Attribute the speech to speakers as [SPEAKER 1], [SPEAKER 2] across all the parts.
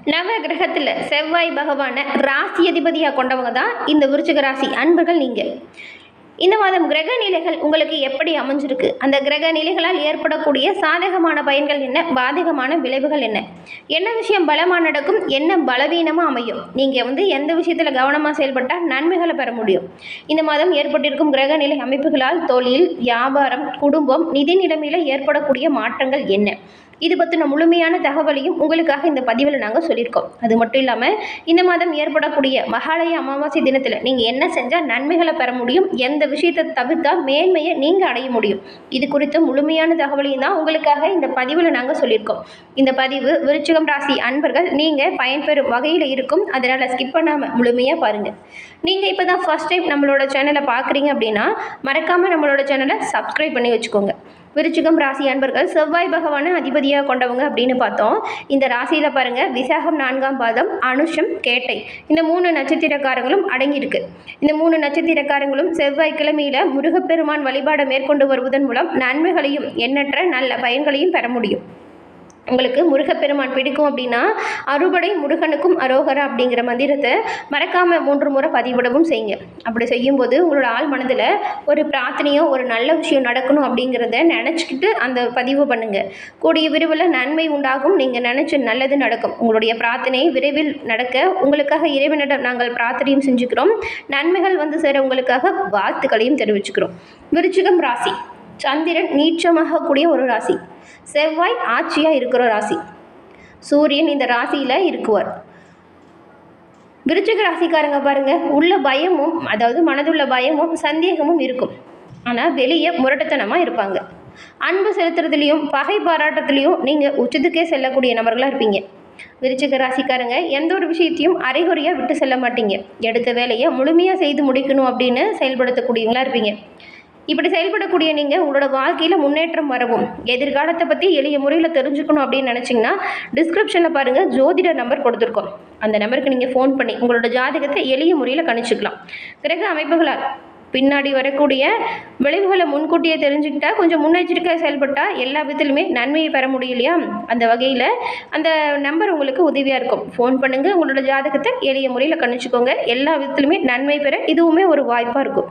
[SPEAKER 1] நவ கிரகத்தில் செவ்வாய் பகவானை ராசி அதிபதியாக கொண்டவங்க தான் இந்த விருச்சிக ராசி அன்பர்கள் நீங்கள். இந்த மாதம் கிரக நிலைகள் உங்களுக்கு எப்படி அமைஞ்சிருக்கு, அந்த கிரக நிலைகளால் ஏற்படக்கூடிய சாதகமான பயன்கள் என்ன, பாதகமான விளைவுகள் என்ன, என்ன விஷயம் பலமாக நடக்கும், என்ன பலவீனமாக அமையும், நீங்கள் எந்த விஷயத்தில் கவனமாக செயல்பட்டால் நன்மைகளை பெற முடியும், இந்த மாதம் ஏற்பட்டிருக்கும் கிரக நிலை அமைப்புகளால் தொழில், வியாபாரம், குடும்பம், நிதி நிலைமையில் ஏற்படக்கூடிய மாற்றங்கள் என்ன, இது பற்றின முழுமையான தகவலையும் உங்களுக்காக இந்த பதிவில் நாங்கள் சொல்லியிருக்கோம். அது மட்டும் இல்லாமல் இந்த மாதம் ஏற்படக்கூடிய மகாலய அமாவாசை தினத்தில் நீங்கள் என்ன செஞ்சால் நன்மைகளை பெற முடியும், எந்த விஷயத்தை தவிர்த்தால் மேன்மையை நீங்கள் அடைய முடியும், இது குறித்த முழுமையான தகவலையும் தான் உங்களுக்காக இந்த பதிவில் நாங்கள் சொல்லியிருக்கோம். இந்த பதிவு விருச்சிகம் ராசி அன்பர்கள் நீங்கள் பயன்பெறும் வகையில் இருக்கும், அதனால் ஸ்கிப் பண்ணாமல் முழுமையாக பாருங்கள். நீங்கள் இப்போ தான் ஃபர்ஸ்ட் டைம் நம்மளோட சேனலை பார்க்குறீங்க அப்படின்னா மறக்காமல் நம்மளோட சேனலை சப்ஸ்கிரைப் பண்ணி வச்சுக்கோங்க. விருச்சிகம் ராசி அன்பர்கள் செவ்வாய் பகவானை அதிபதியாக கொண்டவங்க அப்படின்னு பார்த்தோம். இந்த ராசியில் பாருங்கள், விசாகம் 4ஆம் பாதம், அனுஷம், கேட்டை இந்த 3 நட்சத்திரக்காரங்களும் அடங்கியிருக்கு. இந்த 3 நட்சத்திரக்காரங்களும் செவ்வாய் கிழமையில் முருகப்பெருமான் வழிபாடை மேற்கொண்டு வருவதன் மூலம் நன்மைகளையும் எண்ணற்ற நல்ல பயன்களையும் பெற முடியும். உங்களுக்கு முருகப்பெருமான் பிடிக்கும் அப்படின்னா அறுபடை முருகனுக்கும் அரோகரா அப்படிங்கிற மந்திரத்தை மறக்காமல் 3 முறை பதிவிடவும் செய்யுங்க. அப்படி செய்யும்போது உங்களோட ஆள் மனதில் ஒரு பிரார்த்தனையோ ஒரு நல்ல விஷயம் நடக்கணும் அப்படிங்கிறத நினச்சிக்கிட்டு அந்த பதிவு பண்ணுங்கள். கூடிய விரைவில் நன்மை உண்டாகும், நீங்கள் நினச்ச நல்லது நடக்கும். உங்களுடைய பிரார்த்தனை விரைவில் நடக்க உங்களுக்காக இறைவனிடம் நாங்கள் பிரார்த்தனையும் செஞ்சுக்கிறோம். நன்மைகள் சேர உங்களுக்காக வாழ்த்துக்களையும் தெரிவிச்சுக்கிறோம். விருச்சிகம் ராசி சந்திரன் நீச்சமாக கூடிய ஒரு ராசி, செவ்வாய் ஆட்சியாக இருக்கிற ராசி, சூரியன் இந்த ராசியில் இருக்குவார். விருச்சிக ராசிக்காரங்க பாருங்க, உள்ள பயமும் மனதுள்ள பயமும் சந்தேகமும் இருக்கும். ஆனால் வெளியே முரட்டுத்தனமாக இருப்பாங்க. அன்பு செலுத்துறதுலையும் பகை பாராட்டத்துலையும் நீங்கள் உச்சத்துக்கே செல்லக்கூடிய நபர்களாக இருப்பீங்க. விருச்சிக ராசிக்காரங்க எந்த ஒரு விஷயத்தையும் அரைகுறையாக விட்டு செல்ல மாட்டீங்க. எடுத்த வேலையை முழுமையாக செய்து முடிக்கணும் அப்படின்னு செயல்படுத்தக்கூடியவங்களா இருப்பீங்க. இப்படி செயல்படக்கூடிய நீங்கள் உங்களோட வாழ்க்கையில் முன்னேற்றம் வரவும், எதிர்காலத்தை பற்றி எளிய முறையில் தெரிஞ்சுக்கணும் அப்படின்னு நினச்சிங்கன்னா டிஸ்கிரிப்ஷனில் பாருங்கள், ஜோதிடர் நம்பர் கொடுத்துருக்கோம். அந்த நம்பருக்கு நீங்கள் ஃபோன் பண்ணி உங்களோட ஜாதகத்தை எளிய முறையில் கணிச்சிக்கலாம். கிரக அமைப்புகளால் பின்னாடி வரக்கூடிய விளைவுகளை முன்கூட்டியே தெரிஞ்சுக்கிட்டால், கொஞ்சம் முன்னெச்சரிக்கையாக செயல்பட்டால் எல்லா விதத்திலுமே நன்மையை பெற முடியலையா? அந்த வகையில் அந்த நம்பர் உங்களுக்கு உதவியாக இருக்கும். ஃபோன் பண்ணுங்கள், உங்களோட ஜாதகத்தை எளிய முறையில் கணிச்சிக்கோங்க. எல்லா விதத்திலுமே நன்மை பெற இதுவுமே ஒரு வாய்ப்பாக இருக்கும்.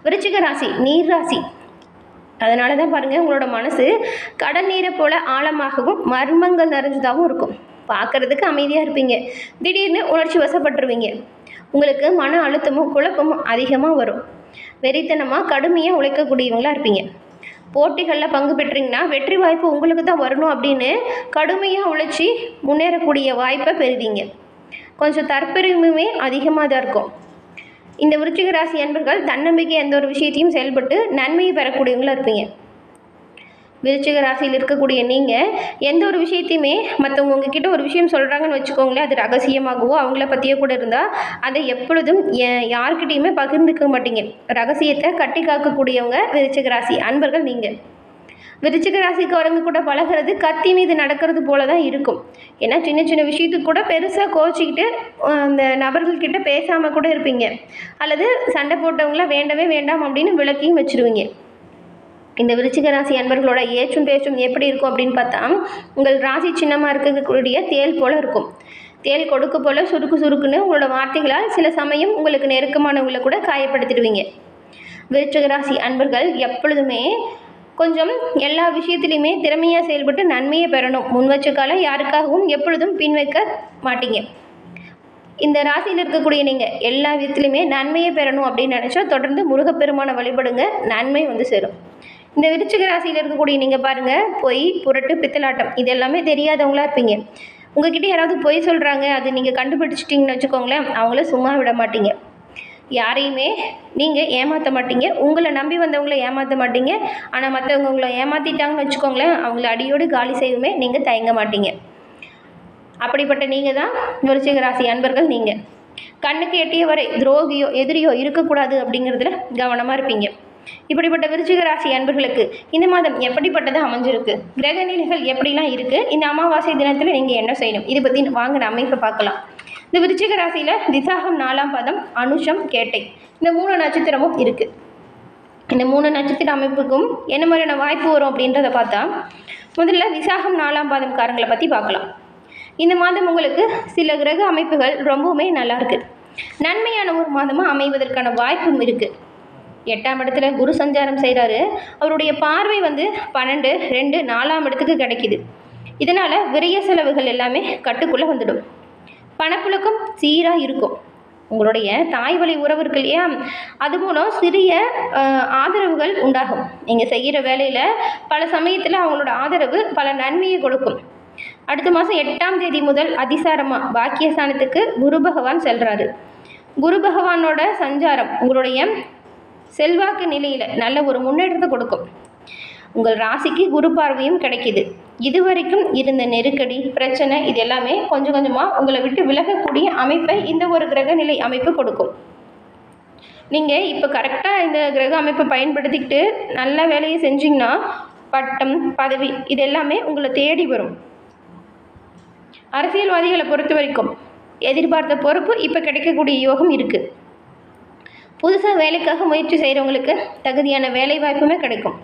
[SPEAKER 1] விருச்சிக ராசி நீர் ராசி, அதனால தான் பாருங்கள், உங்களோட மனசு கடல் நீரை போல் ஆழமாகவும் மர்மங்கள் நிறைஞ்சதாகவும் இருக்கும். பார்க்குறதுக்கு அமைதியாக இருப்பீங்க, திடீர்னு உணர்ச்சி வசப்பட்டுருவீங்க. உங்களுக்கு மன அழுத்தமும் குழப்பமும் அதிகமாக வரும். வெறித்தனமாக கடுமையாக உழைக்கக்கூடியவங்களாக இருப்பீங்க. போட்டிகளில் பங்கு பெற்றீங்கன்னா வெற்றி வாய்ப்பு உங்களுக்கு தான் வரணும் அப்படின்னு கடுமையாக உழைச்சி முன்னேறக்கூடிய வாய்ப்பை பெறுவீங்க. கொஞ்சம் தற்பெருமையுமே அதிகமாக தான் இருக்கும். இந்த விருச்சிக ராசி அன்பர்கள் தன்னம்பிக்கை எந்த ஒரு விஷயத்தையும் செயல்பட்டு நன்மையை பெறக்கூடியவங்களாக இருப்பீங்க. விருச்சிக ராசியில் இருக்கக்கூடிய நீங்கள் எந்த ஒரு விஷயத்தையுமே மற்றவங்க உங்ககிட்ட ஒரு விஷயம் சொல்கிறாங்கன்னு வச்சுக்கோங்களேன், அது ரகசியமாகவோ அவங்கள பற்றியோ கூட இருந்தால் அதை எப்பொழுதும் யார்கிட்டையுமே பகிர்ந்துக்க மாட்டீங்க. ரகசியத்தை கட்டி காக்கக்கூடியவங்க விருச்சிக ராசி அன்பர்கள் நீங்கள். விருச்சிக ராசிக்காரங்க கூட பழகிறது கத்தி மீது நடக்கிறது போல தான் இருக்கும். ஏன்னா சின்ன சின்ன விஷயத்துக்கு கூட பெருசாக கோச்சிக்கிட்டு அந்த நபர்கள்கிட்ட பேசாமல் கூட இருப்பீங்க. அல்லது சண்டை போட்டவங்கள வேண்டவே வேண்டாம் அப்படின்னு விளக்கியும் வச்சுருவீங்க. இந்த விருச்சிக ராசி அன்பர்களோட ஏச்சும் பேச்சும் எப்படி இருக்கும் அப்படின்னு பார்த்தா, உங்கள் ராசி சின்னமாக இருக்கக்கூடிய தேல் போல் இருக்கும். தேல் கொடுக்க போல் சுருக்கு சுருக்குன்னு உங்களோட வார்த்தைகளால் சில சமயம் உங்களுக்கு நெருக்கமானவங்களை கூட காயப்படுத்திடுவீங்க. விருச்சிக ராசி அன்பர்கள் எப்பொழுதுமே கொஞ்சம் எல்லா விஷயத்துலையுமே திறமையாக செயல்பட்டு நன்மையை பெறணும். முன் வச்ச காலம் யாருக்காகவும் எப்பொழுதும் பின் வைக்க மாட்டீங்க. இந்த ராசியில் இருக்கக்கூடிய நீங்கள் எல்லா விதத்துலையுமே நன்மையை பெறணும் அப்படின்னு நினச்சா தொடர்ந்து முருகப்பெருமானை வழிபடுங்க, நன்மை சேரும். இந்த விருச்சிக ராசியில் இருக்கக்கூடிய நீங்கள் பாருங்கள், பொய், புரட்டு, பித்தலாட்டம் இது எல்லாமே தெரியாதவங்களா இருப்பீங்க. உங்ககிட்ட யாராவது பொய் சொல்கிறாங்க, அது நீங்கள் கண்டுபிடிச்சிட்டிங்கன்னு வச்சுக்கோங்களேன், அவங்கள சும்மா விட மாட்டீங்க. யாரையுமே நீங்கள் ஏமாற்ற மாட்டீங்க, உங்களை நம்பி வந்தவங்கள ஏமாற்ற மாட்டீங்க. ஆனால் மற்றவங்க உங்களை ஏமாற்றிட்டாங்கன்னு வச்சுக்கோங்களேன், அவங்கள அடியோடு காலி செய்யவுமே நீங்கள் தயங்க மாட்டீங்க. அப்படிப்பட்ட நீங்கள் தான் விருச்சிக ராசி அன்பர்கள். நீங்கள் கண்ணுக்கு எட்டிய வரை துரோகியோ எதிரியோ இருக்கக்கூடாது அப்படிங்கிறதுல கவனமாக இருப்பீங்க. இப்படிப்பட்ட விருச்சிக ராசி அன்பர்களுக்கு இந்த மாதம் எப்படிப்பட்டதாக அமைஞ்சிருக்கு, கிரக நிலைகள் எப்படிலாம் இருக்குது, இந்த அமாவாசை தினத்தில் நீங்கள் என்ன செய்யணும், இதை பற்றி வாங்க நம்ம இப்போ பார்க்கலாம். இந்த விருச்சிக ராசியில் விசாகம் 4ஆம் பாதம், அனுஷம், கேட்டை இந்த 3 நட்சத்திரமும் இருக்குது. இந்த 3 நட்சத்திர அமைப்புக்கும் என்ன மாதிரியான வாய்ப்பு வரும் அப்படின்றத பார்த்தா, முதல்ல விசாகம் 4ஆம் பாதம்காரங்களை பற்றி பார்க்கலாம். இந்த மாதம் உங்களுக்கு சில கிரக அமைப்புகள் ரொம்பவுமே நல்லா இருக்குது. நன்மையான ஒரு மாதமாக அமைவதற்கான வாய்ப்பும் இருக்குது. 8ஆம் இடத்துல குரு சஞ்சாரம் செய்கிறாரு. அவருடைய பார்வை 12, 2, 4ஆம் இடத்துக்கு கிடைக்கிது. இதனால் விரைய செலவுகள் எல்லாமே கட்டுக்குள்ளே வந்துடும். பணப்புழக்கம் சீராக இருக்கும். உங்களுடைய தாய் வழி உறவு இருக்கு இல்லையா, அது மூலம் சிறிய ஆதரவுகள் உண்டாகும். நீங்கள் செய்கிற வேலையில் பல சமயத்தில் அவங்களோட ஆதரவு பல நன்மையை கொடுக்கும். அடுத்த மாதம் 8ஆம் தேதி முதல் அதிசாரமாக பாக்கியஸ்தானத்துக்கு குரு பகவான் செல்கிறாரு. குரு பகவானோட சஞ்சாரம் உங்களுடைய செல்வாக்கு நிலையில் நல்ல ஒரு முன்னேற்றத்தை கொடுக்கும். உங்கள் ராசிக்கு குரு பார்வையும் கிடைக்கிது. இதுவரைக்கும் இருந்த நெருக்கடி, பிரச்சனை இது எல்லாமே கொஞ்சம் கொஞ்சமாக உங்களை விட்டு விலகக்கூடிய அமைப்பை இந்த ஒரு கிரகநிலை அமைப்பு கொடுக்கும். நீங்கள் இப்போ கரெக்டாக இந்த கிரக அமைப்பை பயன்படுத்திக்கிட்டு நல்ல வேலையை செஞ்சிங்கன்னா பட்டம், பதவி இது எல்லாமே உங்களை தேடி வரும். அரசியல்வாதிகளை பொறுத்த வரைக்கும் எதிர்பார்த்த பொறுப்பு இப்போ கிடைக்கக்கூடிய யோகம் இருக்குது. புதுசாக வேலைக்காக முயற்சி செய்கிறவங்களுக்கு தகுதியான வேலை வாய்ப்புமே கிடைக்கும்.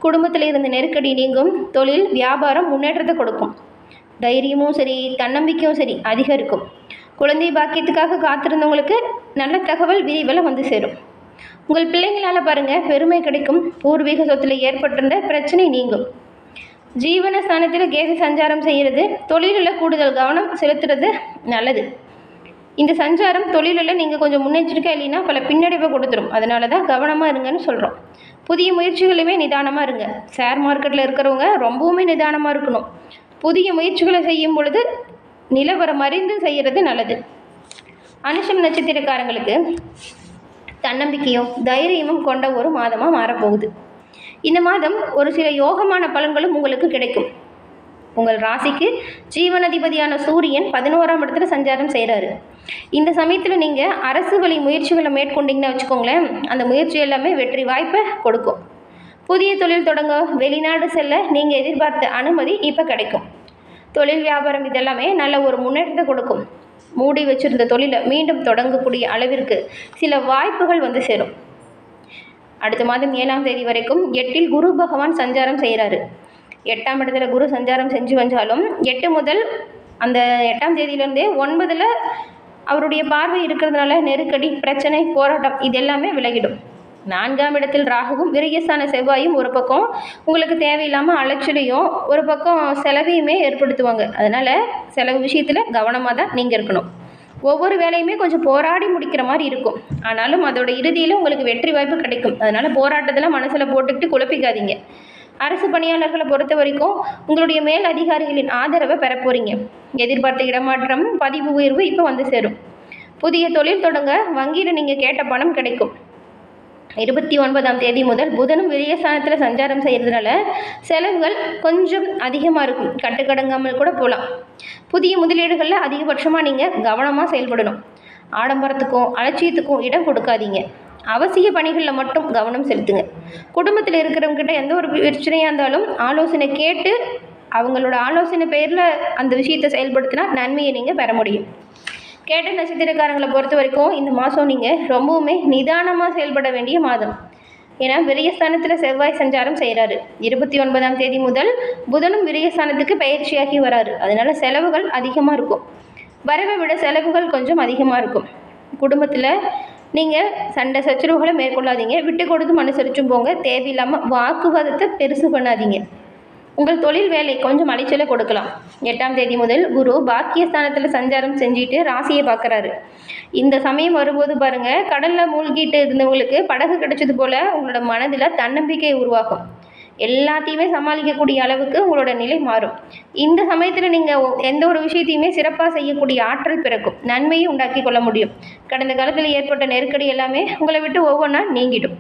[SPEAKER 1] குடும்பத்தில் இருந்த நெருக்கடி நீங்கும். தொழில், வியாபாரம் முன்னேற்றத்தை கொடுக்கும். தைரியமும் சரி, தன்னம்பிக்கையும் சரி அதிகரிக்கும். குழந்தை பாக்கியத்துக்காக காத்திருந்தவங்களுக்கு நல்ல தகவல் விரைவில் சேரும். உங்கள் பிள்ளைங்களால் பாருங்கள் பெருமை கிடைக்கும். பூர்வீக சொத்தில் ஏற்பட்டிருந்த பிரச்சனை நீங்கும். ஜீவனஸ்தானத்தில் கேது சஞ்சாரம் செய்கிறது. தொழிலில் கூடுதல் கவனம் செலுத்துறது நல்லது. இந்த சஞ்சாரம் தொழிலில் நீங்கள் கொஞ்சம் முன்னெச்சரிக்கை இல்லைன்னா பல பின்னடைவை கொடுத்துரும். அதனால தான் கவனமாக இருங்கன்னு சொல்கிறோம். புதிய முயற்சிகளுமே நிதானமாக இருங்க. ஷேர் மார்க்கெட்டில் இருக்கிறவங்க ரொம்பவுமே நிதானமாக இருக்கணும். புதிய முயற்சிகளை செய்யும் பொழுது நிலவரம் அறிந்து செய்கிறது நல்லது. அனுஷம் நட்சத்திரக்காரங்களுக்கு தன்னம்பிக்கையும் தைரியமும் கொண்ட ஒரு மாதமாக மாறப்போகுது. இந்த மாதம் ஒரு சில யோகமான பலன்களும் உங்களுக்கு கிடைக்கும். உங்கள் ராசிக்கு ஜீவனதிபதியான சூரியன் 11ஆம் இடத்துல சஞ்சாரம் செய்கிறாரு. இந்த சமயத்தில் நீங்கள் அரசு வழி முயற்சிகளை மேற்கொண்டீங்கன்னா வச்சுக்கோங்களேன், அந்த முயற்சி எல்லாமே வெற்றி வாய்ப்பை கொடுக்கும். புதிய தொழில் தொடங்க, வெளிநாடு செல்ல நீங்கள் எதிர்பார்த்த அனுமதி இப்போ கிடைக்கும். தொழில், வியாபாரம் இதெல்லாமே நல்ல ஒரு முன்னேற்றத்தை கொடுக்கும். மூடி வச்சிருந்த தொழிலை மீண்டும் தொடங்கக்கூடிய அளவிற்கு சில வாய்ப்புகள் சேரும். அடுத்த மாதம் 7ஆம் தேதி வரைக்கும் 8இல் குரு பகவான் சஞ்சாரம் செய்கிறாரு. 8ஆம் இடத்துல குரு சஞ்சாரம் செஞ்சு வந்தாலும் 8 முதல் அந்த 8ஆம் தேதியிலேருந்தே 9ல் அவருடைய பார்வை இருக்கிறதுனால நெருக்கடி, பிரச்சனை, போராட்டம் இது எல்லாமே விலகிடும். 4ஆம் இடத்தில் ராகுவும் விரயஸ்தான செவ்வாயும் ஒரு பக்கம் உங்களுக்கு தேவையில்லாமல் அலைச்சலையும் ஒரு பக்கம் செலவையுமே ஏற்படுத்துவாங்க. அதனால் செலவு விஷயத்தில் கவனமாக தான் நீங்கள் இருக்கணும். ஒவ்வொரு வேலையுமே கொஞ்சம் போராடி முடிக்கிற மாதிரி இருக்கும். ஆனாலும் அதோட இறுதியில் உங்களுக்கு வெற்றி வாய்ப்பு கிடைக்கும். அதனால் போராட்டத்தில் மனசில் போட்டுக்கிட்டு குழப்பிக்காதீங்க. அரசு பணியாளர்களை பொறுத்த வரைக்கும் உங்களுடைய மேல் அதிகாரிகளின் ஆதரவை பெற போகிறீங்க. எதிர்பார்த்த இடமாற்றம், பதிவு உயர்வு இப்போ சேரும். புதிய தொழில் தொடங்க வங்கியில் நீங்கள் கேட்ட பணம் கிடைக்கும். 29ஆம் தேதி முதல் புதனும் விரயஸ்தானத்தில் சஞ்சாரம் செய்கிறதுனால செலவுகள் கொஞ்சம் அதிகமாக இருக்கும். கட்டுக்கடங்காமல் கூட போகலாம். புதிய முதலீடுகளில் அதிகபட்சமாக நீங்கள் கவனமாக செயல்படணும். ஆடம்பரத்துக்கும் அலட்சியத்துக்கும் இடம் கொடுக்காதீங்க. அவசிய பணிகளில் மட்டும் கவனம் செலுத்துங்க. குடும்பத்தில் இருக்கிறவங்ககிட்ட எந்த ஒரு பிரச்சனையாக இருந்தாலும் ஆலோசனை கேட்டு அவங்களோட ஆலோசனை பேரில் அந்த விஷயத்தை செயல்படுத்தினா நன்மையை நீங்கள் பெற முடியும். கேட்ட நட்சத்திரக்காரங்களை பொறுத்த வரைக்கும் இந்த மாதம் நீங்கள் ரொம்பவுமே நிதானமாக செயல்பட வேண்டிய மாதம். ஏன்னா விரயஸ்தானத்தில் செவ்வாய் சஞ்சாரம் செய்கிறாரு. 29ஆம் தேதி முதல் புதனும் விரயஸ்தானத்துக்கு பயிற்சியாகி வராரு. அதனால் செலவுகள் அதிகமாக இருக்கும். வரவை விட செலவுகள் கொஞ்சம் அதிகமாக இருக்கும். குடும்பத்தில் நீங்கள் சண்டை சச்சரவுகளை மேற்கொள்ளாதீங்க. விட்டு கொடுத்து அனுசரிச்சும் போங்க. தேவையில்லாமல் வாக்குவாதத்தை பெருசு பண்ணாதீங்க. உங்கள் தொழில் வேலை கொஞ்சம் அலைச்சலை கொடுக்கலாம். 8ஆம் தேதி முதல் குரு பாக்கியஸ்தானத்தில் சஞ்சாரம் செஞ்சுட்டு ராசியை பார்க்குறாரு. இந்த சமயம் வரும்போது பாருங்கள், கடலில் மூழ்கிட்டு இருந்தவங்களுக்கு படகு கிடைச்சது போல் உங்களோட மனதில் தன்னம்பிக்கை உருவாகும். எல்லாத்தையுமே சமாளிக்கக்கூடிய அளவுக்கு உங்களோட நிலை மாறும். இந்த சமயத்தில் நீங்கள் எந்த ஒரு விஷயத்தையுமே சிறப்பாக செய்யக்கூடிய ஆற்றல் பிறக்கும். நன்மையை உண்டாக்கி கொள்ள முடியும். கடந்த காலத்தில் ஏற்பட்ட நெருக்கடி எல்லாமே உங்களை விட்டு ஒவ்வொன்றா நீங்கிடும்.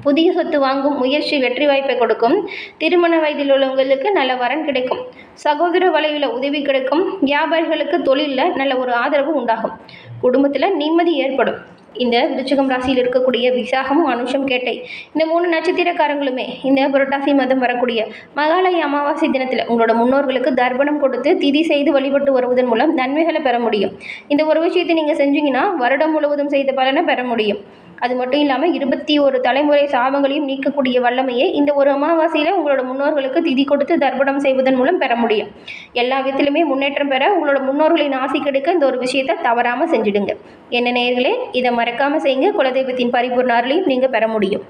[SPEAKER 1] புதிய சொத்து வாங்கும் முயற்சி வெற்றி வாய்ப்பை கொடுக்கும். திருமண வயதில் உள்ளவங்களுக்கு நல்ல வரன் கிடைக்கும். சகோதர வலையில் உதவி கிடைக்கும். வியாபாரிகளுக்கு தொழிலில் நல்ல ஒரு ஆதரவு உண்டாகும். குடும்பத்தில் நிம்மதி ஏற்படும். இந்த விருச்சிகம் ராசியில் இருக்கக்கூடிய விசாகமும் அனுஷம் கேட்டை இந்த 3 நட்சத்திரக்காரங்களுமே இந்த புரட்டாசி மாதம் வரக்கூடிய மகாலய அமாவாசை தினத்தில் உங்களோட முன்னோர்களுக்கு தர்ப்பணம் கொடுத்து திதி செய்து வழிபட்டு வருவதன் மூலம் நன்மைகளை பெற முடியும். இந்த ஒரு விஷயத்தை நீங்கள் செஞ்சீங்கன்னா வருடம் முழுவதும் செய்த பலனை பெற முடியும். அது மட்டும் இல்லாமல் 21 தலைமுறை சாபங்களையும் நீக்கக்கூடிய வல்லமையை இந்த ஒரு அமாவாசையில் உங்களோட முன்னோர்களுக்கு திதி கொடுத்து தர்ப்பணம் செய்வதன் மூலம் பெற முடியும். எல்லா விதத்திலுமே முன்னேற்றம் பெற உங்களோட முன்னோர்களின் ஆசி கெடுக்க இந்த ஒரு விஷயத்தை தவறாமல் செஞ்சுடுங்க. என்ன நேயர்களே, இதை மறக்காமல் செய்யுங்க. குலதெய்வத்தின் பரிபூர்ண அருளையும் நீங்கள் பெற முடியும்.